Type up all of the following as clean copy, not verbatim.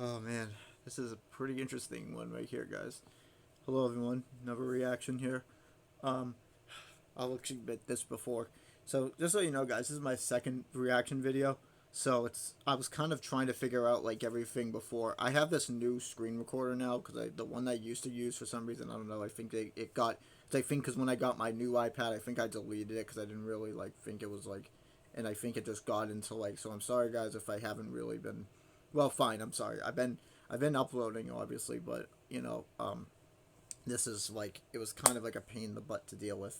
Oh man, this is a pretty interesting one right here, guys. Hello, everyone. Another reaction here. Um, I'll actually admit this before. So just so you know, guys, this is my second reaction video. So I was kind of trying to figure out like everything before. I have this new screen recorder now because the one I used to use for some reason, I don't know. I think it got. I think because when I got my new iPad, I think I deleted it because I didn't really like think it was like, and I think it just got into like. So I'm sorry, guys, if I haven't really been. Well, fine. I'm sorry. I've been uploading obviously, but this is like it was kind of like a pain in the butt to deal with.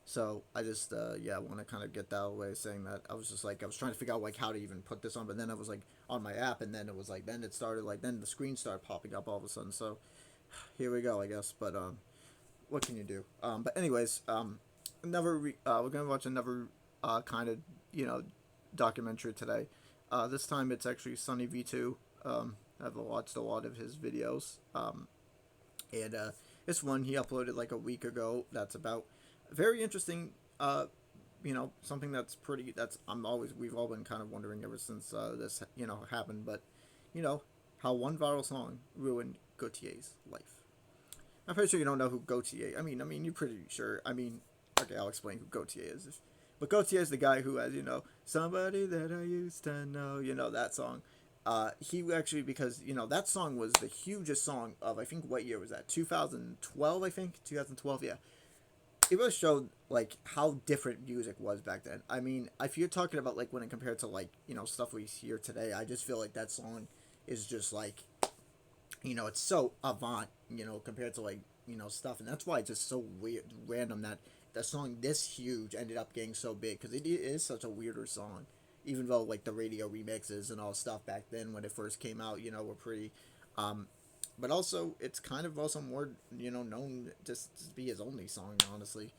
So I just yeah, want to kind of get that out of the way, saying that I was just like I was trying to figure out like how to even put this on, but then I was like on my app, and then it was like then it started like then the screen started popping up all of a sudden. So here we go, I guess. But what can you do? But anyways, we're gonna watch another kind of you know documentary today. This time it's actually SunnyV2. I've watched a lot of his videos. And this one he uploaded like a week ago. That's about very interesting. Something that's pretty. That's we've all been kind of wondering ever since this happened. But you know how one viral song ruined Gotye's life. I'm pretty sure you don't know who Gotye. I mean, you're pretty sure. Okay, I'll explain who Gotye is. But Gotye is the guy who has somebody that I used to know. That song. He actually, because that song was the hugest song of, I think, what year was that? 2012, I think. 2012, yeah. It really showed like how different music was back then. I mean, if you're talking about like when it compared to like stuff we hear today, I just feel like that song is just like it's so avant, compared to like stuff, and that's why it's just so weird, random that the song this huge ended up getting so big because it is such a weirder song, even though like the radio remixes and all stuff back then when it first came out, were pretty. Um, but also it's kind of also more known just to be his only song, honestly.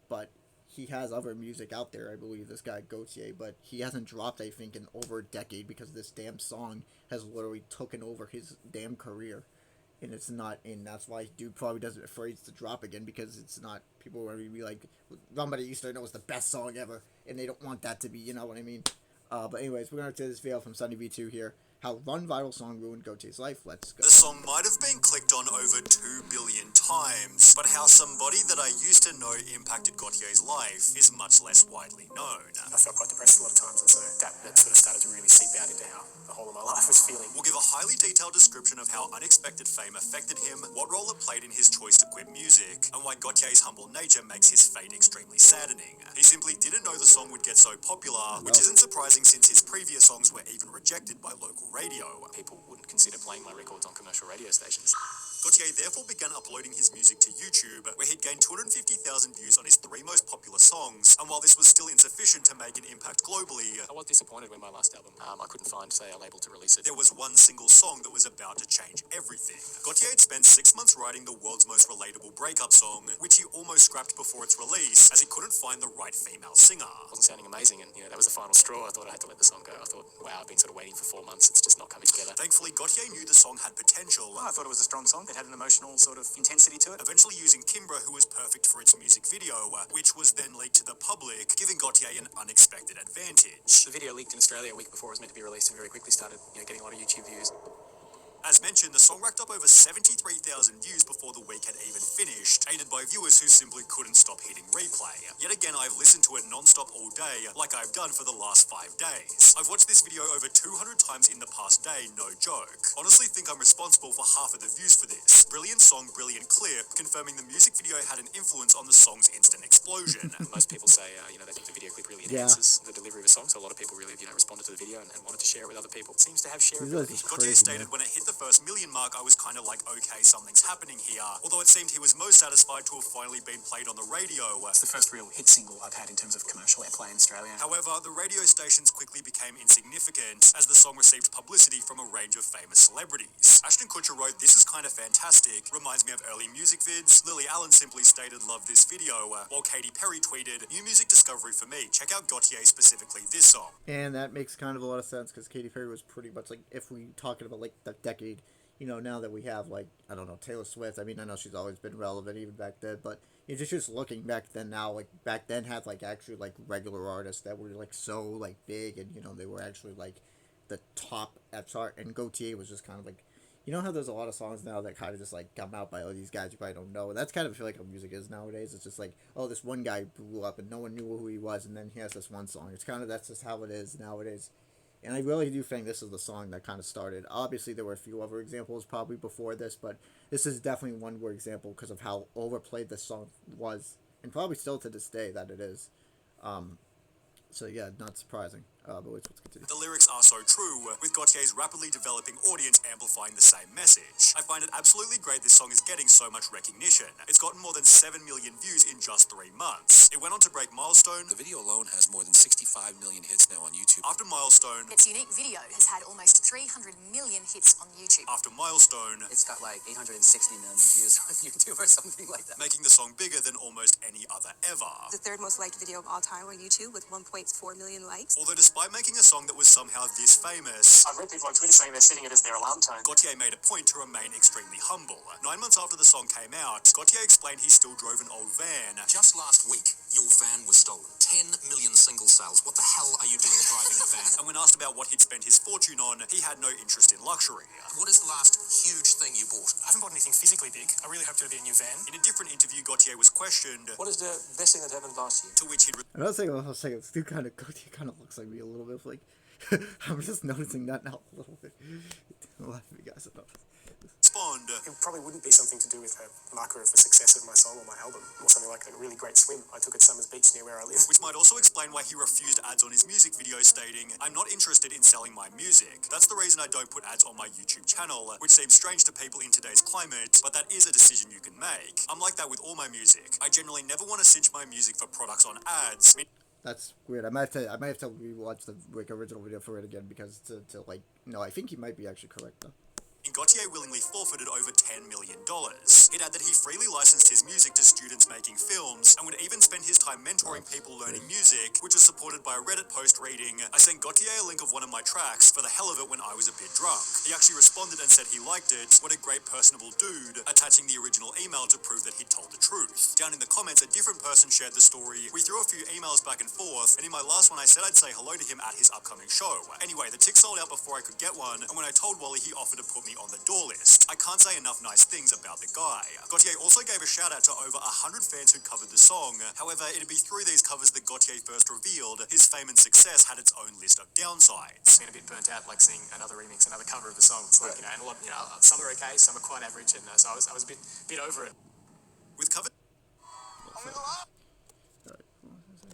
But he has other music out there, I believe, this guy Gotye, but he hasn't dropped, I think, in over a decade because this damn song has literally taken over his damn career. And it's not, and that's why dude probably doesn't afraid to drop again because it's not. People are gonna be like, somebody used to know it's the best song ever, and they don't want that to be, you know what I mean? But anyways, we're gonna do this video from SunnyV2 here. How one viral song ruined Gotye's life. Let's go. The song might have been clicked on over 2 billion times, but how somebody that I used to know impacted Gotye's life is much less widely known. I felt quite depressed a lot of times, and so that sort of started to really seep out into how the whole of my life was feeling. We'll give a highly detailed description of how unexpected fame affected him, what role it played in his choice to quit music, and why Gotye's humble nature makes his fate extremely saddening. He simply didn't know the song would get so popular, which isn't surprising since his previous songs were even rejected by local radio. People wouldn't consider playing my records on commercial radio stations. Gotye therefore began uploading his music to YouTube, where he'd gained 250,000 views on his 3 most popular songs, and while this was still insufficient to make an impact globally, I was disappointed when my last album, I couldn't find, say, a label to release it. there was one single song that was about to change everything. Gotye had spent 6 months writing the world's most relatable breakup song, which he almost scrapped before its release, as he couldn't find the right female singer. It wasn't sounding amazing, and that was the final straw. I thought I had to let the song go. I thought, wow, I've been sort of waiting for 4 months. It's just not coming together. Thankfully, Gotye knew the song had potential. I thought it was a strong song. It had an emotional sort of intensity to it. Eventually using Kimbra, who was perfect for its music video, which was then leaked to the public, giving Gotye an unexpected advantage. The video leaked in Australia a week before it was meant to be released and very quickly started getting a lot of YouTube views. As mentioned, the song racked up over 73,000 views before the week had even finished, aided by viewers who simply couldn't stop hitting replay. Yet again, I've listened to it non-stop all day, like I've done for the last 5 days. I've watched this video over 200 times in the past day, no joke. Honestly think I'm responsible for half of the views for this. Brilliant song, brilliant clip, confirming the music video had an influence on the song's instant explosion. Most people say, they think the video clip really enhances the delivery of a song, so a lot of people really, responded to the video and wanted to share it with other people. It seems to have shareability. Gotye stated when it hit the first million mark, I was kind of like, okay, something's happening here. Although it seemed he was most satisfied to have finally been played on the radio. It's the first real hit single I've had in terms of commercial airplay in Australia. However, the radio stations quickly became insignificant as the song received publicity from a range of famous celebrities. Ashton Kutcher wrote, "This is kind of fantastic. Reminds me of early music vids." Lily Allen simply stated, "Love this video." While Katy Perry tweeted, "New music discovery for me. Check out Gotye, specifically this song." And that makes kind of a lot of sense because Katy Perry was pretty much like, if we talking about like the decade, now that we have like, I don't know, Taylor Swift. I mean, I know she's always been relevant even back then, but just looking back then now, like back then had like actually like regular artists that were like so like big, and they were actually like the top F chart, and Gotye was just kind of like, you know how there's a lot of songs now that kind of just like come out by all these guys you probably don't know. That's kind of feel like how music is nowadays. It's just like, oh, this one guy blew up and no one knew who he was, and then he has this one song. It's kind of, that's just how it is nowadays. And I really do think this is the song that kind of started. Obviously, there were a few other examples probably before this, but this is definitely one more example because of how overplayed this song was, and probably still to this day that it is. So yeah, not surprising. But let's continue. The lyrics are so true, with Gotye's rapidly developing audience amplifying the same message. I find it absolutely great this song is getting so much recognition. It's gotten more than 7 million views in just 3 months. It went on to break Milestone. The video alone has more than 65 million hits now on YouTube. After Milestone. Its unique video has had almost 300 million hits on YouTube. After Milestone. It's got like 860 million views on YouTube or something like that. Making the song bigger than almost any other ever. The third most liked video of all time on YouTube with 1.4 million likes. Although despite making a song that was somehow this famous, I've read people on Twitter saying they're setting it as their alarm tone. Gotye made a point to remain extremely humble. 9 months after the song came out, Gotye explained he still drove an old van. Just last week, your van was stolen. 10 million single sales. What the hell are you doing driving a van? And when asked about what he'd spent his fortune on, he had no interest in luxury. What is the last huge thing you bought? I haven't bought anything physically big. I really hoped it would be a new van. In a different interview, Gotye was questioned, What is the best thing that happened last year? to which he'd Another thing I was saying, Stu kind of Gotye kind of looks like me a little bit. Like I'm just noticing that now a little bit. I'll laugh at you guys about this. respond. It probably wouldn't be something to do with a marker of the success of my song or my album, or something like a really great swim I took at Summers Beach near where I live. Which might also explain why he refused ads on his music video, stating, "I'm not interested in selling my music. That's the reason I don't put ads on my YouTube channel," which seems strange to people in today's climate, but that is a decision you can make. I'm like that with all my music. I generally never want to cinch my music for products on ads. That's weird. I might have to rewatch the original video for it again because to like no, I think he might be actually correct though. Gotye willingly forfeited over $10 million. It added that he freely licensed his music to students making films and would even spend his time mentoring people learning music, which was supported by a Reddit post reading, "I sent Gotye a link of one of my tracks for the hell of it when I was a bit drunk. He actually responded and said he liked it. What a great personable dude," attaching the original email to prove that he'd told the truth. Down in the comments, a different person shared the story. "We threw a few emails back and forth, and in my last one I said I'd say hello to him at his upcoming show. Anyway, the tick sold out before I could get one, and when I told Wally, he offered to put me on the door list. I can't say enough nice things about the guy." Gotye also gave a shout out to over 100 fans who covered the song. However, it'd be through these covers that Gotye first revealed his fame and success had its own list of downsides. Been a bit burnt out, like seeing another remix, another cover of the song. It's like, you know, and a lot, you know, some are okay, some are quite average, and so I was a bit over it. With cover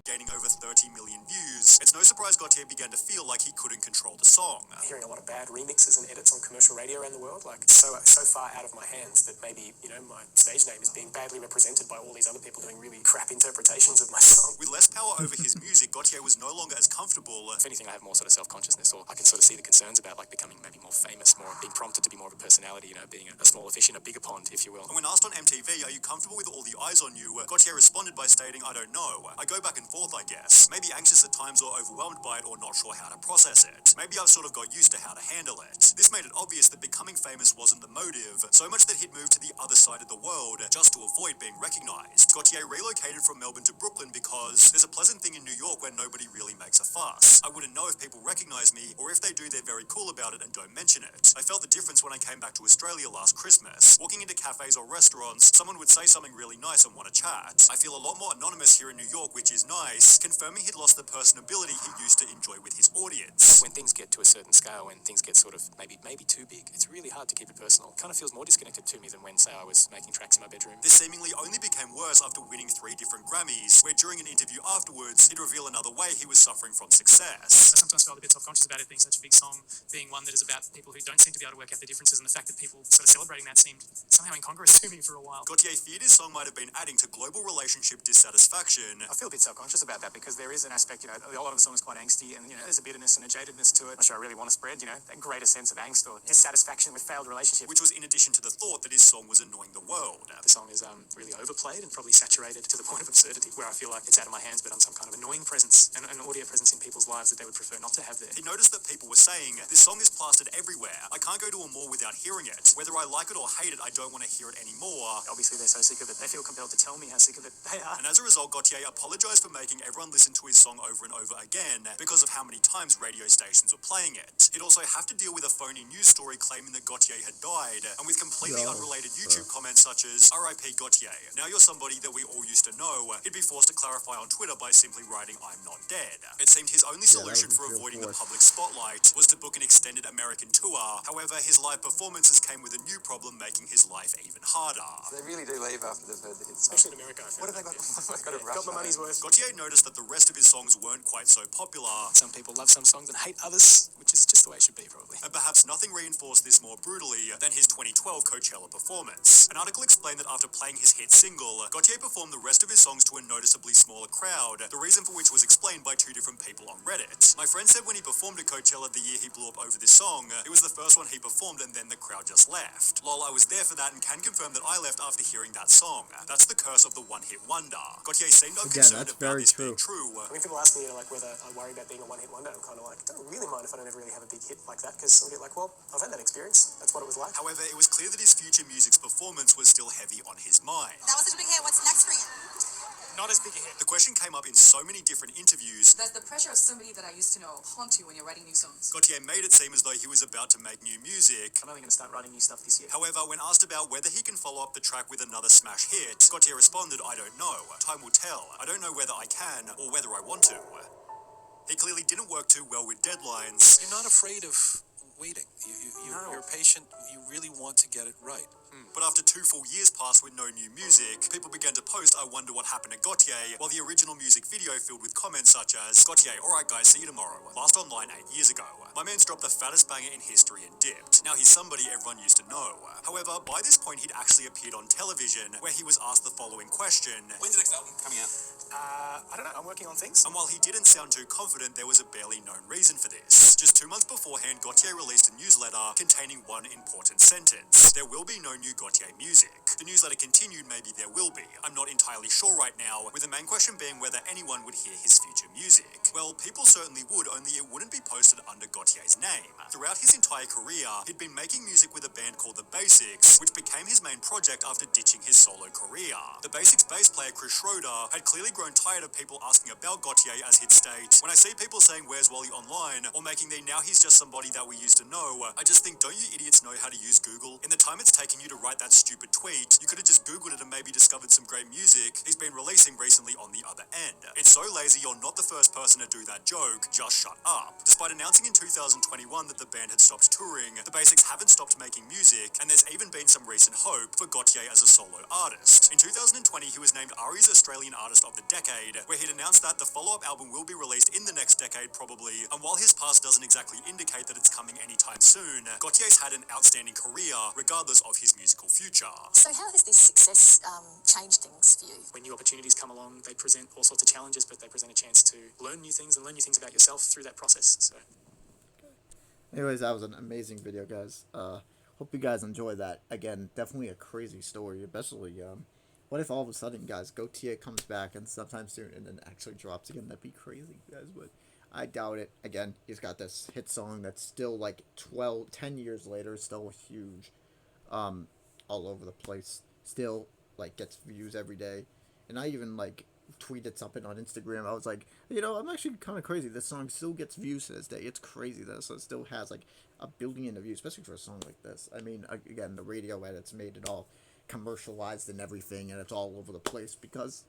gaining over 30 million views, it's no surprise Gotye began to feel like he couldn't control the song. Hearing a lot of bad remixes and edits on commercial radio around the world, like it's so far out of my hands that maybe, you know, my stage name is being badly represented by all these other people doing really crap interpretations of my song. With less power over his music, Gotye was no longer as comfortable. If anything, I have more sort of self-consciousness, or I can sort of see the concerns about like becoming maybe more famous, more being prompted to be more of a personality, you know, being a smaller fish in a bigger pond, if you will. And when asked on MTV, "Are you comfortable with all the eyes on you?" Gotye responded by stating, "I don't know. I go back and forth, I guess. Maybe anxious at times or overwhelmed by it or not sure how to process it. Maybe I've sort of got used to how to handle it." This made it obvious that becoming famous wasn't the motive, so much that he'd moved to the other side of the world just to avoid being recognized. Gotye relocated from Melbourne to Brooklyn because there's a pleasant thing in New York where nobody really makes a fuss. I wouldn't know if people recognize me, or if they do, they're very cool about it and don't mention it. I felt the difference when I came back to Australia last Christmas. Walking into cafes or restaurants, someone would say something really nice and want to chat. I feel a lot more anonymous here in New York, which is nice, confirming he'd lost the personability he used to enjoy with his audience. When things get to a certain scale, when things get sort of maybe too big, it's really hard to keep it personal. It kind of feels more disconnected to me than when, say, I was making tracks in my bedroom. This seemingly only became worse after winning 3 different Grammys, where during an interview afterwards, he'd reveal another way he was suffering from success. I sometimes felt a bit self-conscious about it being such a big song, being one that is about people who don't seem to be able to work out the differences, and the fact that people sort of celebrating that seemed somehow incongruous to me for a while. Gotye feared his song might have been adding to global relationship dissatisfaction. I feel a bit self-conscious about that because there is an aspect, you know, a lot of the song is quite angsty, and, you know, there's a bitterness and a jadedness to it. Not sure I really want to spread, you know, that greater sense of angst or dissatisfaction with failed relationships. Which was in addition to the thought that his song was annoying the world. The song is really overplayed and probably saturated to the point of absurdity, where I feel like it's out of my hands, but I'm some kind of annoying presence and an audio presence in people's lives that they would prefer not to have there. He noticed that people were saying, "This song is plastered everywhere. I can't go to a mall without hearing it. Whether I like it or hate it, I don't want to hear it anymore." Obviously, they're so sick of it, they feel compelled to tell me how sick of it they are. And as a result, Gotye apologized for making making everyone listen to his song over and over again because of how many times radio stations were playing it. He'd also have to deal with a phony news story claiming that Gotye had died, and with completely unrelated YouTube comments such as "R.I.P. Gotye, now you're somebody that we all used to know," he'd be forced to clarify on Twitter by simply writing "I'm not dead." It seemed his only solution for avoiding the public spotlight was to book an extended American tour. However, his live performances came with a new problem, making his life even harder. They really do leave after they've heard the hits. Especially in America, I What found. have they got? Got my money's worth. Gotye noticed that the rest of his songs weren't quite so popular, Some people love some songs and hate others, which is just the way it should be, probably. and perhaps nothing reinforced this more brutally than his 2012 Coachella performance. An article explained that after playing his hit single, Gotye performed the rest of his songs to a noticeably smaller crowd, the reason for which was explained by two different people on Reddit. My friend said when he performed at Coachella the year he blew up over this song, it was the first one he performed and then the crowd just left. Lol, I was there for that and can confirm that I left after hearing that song. That's the curse of the one-hit wonder. Gotye seemed unconcerned about this being true. I mean, people ask me, like, whether I worry about being a one-hit wonder. I'm kind of like, don't really mind if I don't ever really have a big hit like that, because I'm a bit like, well, I've had that experience. That's what it was like. However, it was clear that his future music's performance was still heavy on his mind. That was such a big hit. What's next for you? Not as big a hit. The question came up in so many different interviews. Does the pressure of somebody that I used to know haunt you when you're writing new songs? Gotye made it seem as though he was about to make new music. I'm only going to start writing new stuff this year. However, when asked about whether he can follow up the track with another smash hit, Gotye responded, "I don't know. Time will tell. I don't know whether I can or whether I want to." He clearly didn't work too well with deadlines. You're not afraid of waiting. You're patient. You really want to get it right. But after 2 full years passed with no new music, people began to post, "I wonder what happened to Gotye," while the original music video filled with comments such as, "Gotye, alright guys, see you tomorrow. Last online 8 years ago. My man's dropped the fattest banger in history and dipped. Now he's somebody everyone used to know." However, by this point he'd actually appeared on television, where he was asked the following question. When's the next album coming out? I don't know. I'm working on things. And while he didn't sound too confident, there was a barely known reason for this. Just 2 months beforehand, Gotye released a newsletter containing one important sentence: "There will be no new Gotye music." The newsletter continued, "Maybe there will be. I'm not entirely sure right now," with the main question being whether anyone would hear his future music. Well, people certainly would, only it wouldn't be posted under Gotye's name. Throughout his entire career, he'd been making music with a band called The Basics, which became his main project after ditching his solo career. The Basics bass player Chris Schroeder had clearly grown tired of people asking about Gotye, as he'd state, "When I see people saying 'Where's Wally?' online, or making the 'Now he's just somebody that we used to know,' I just think, don't you idiots know how to use Google? In the time it's taken you to write that stupid tweet, you could have just Googled it and maybe discovered some great music he's been releasing recently on the other end. It's so lazy, you're not the first person to do that joke, just shut up." Despite announcing in 2021 that the band had stopped touring, the Basics haven't stopped making music, and there's even been some recent hope for Gotye as a solo artist. In 2020, he was named ARI's Australian Artist of the Decade, where he'd announced that the follow-up album will be released in the next decade probably, and while his past doesn't exactly indicate that it's coming anytime soon, Gotye's had an outstanding career regardless of his musical future. So how has this success changed things for you? When new opportunities come along, they present all sorts of challenges, but they present a chance to learn new things and learn new things about yourself through that process. So, Anyways, that was an amazing video, guys. Hope you guys enjoyed that. Again, definitely a crazy story, especially, what if all of a sudden, guys, Gotye comes back and sometime soon and then actually drops again? That'd be crazy, guys, but I doubt it. Again, he's got this hit song that's still, like, 10 years later, still huge, all over the place. Still, like, gets views every day. And I even, like, tweeted something on Instagram. I was like, I'm actually kind of crazy. This song still gets views to this day. It's crazy that it still has, like, 1 billion views, especially for a song like this. I mean, again, the radio edits made it all commercialized and everything, and it's all over the place because,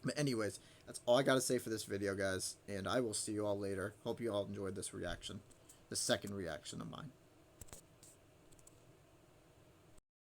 But anyways, that's all I gotta say for this video, guys, and I will see you all later. Hope you all enjoyed this reaction, the second reaction of mine.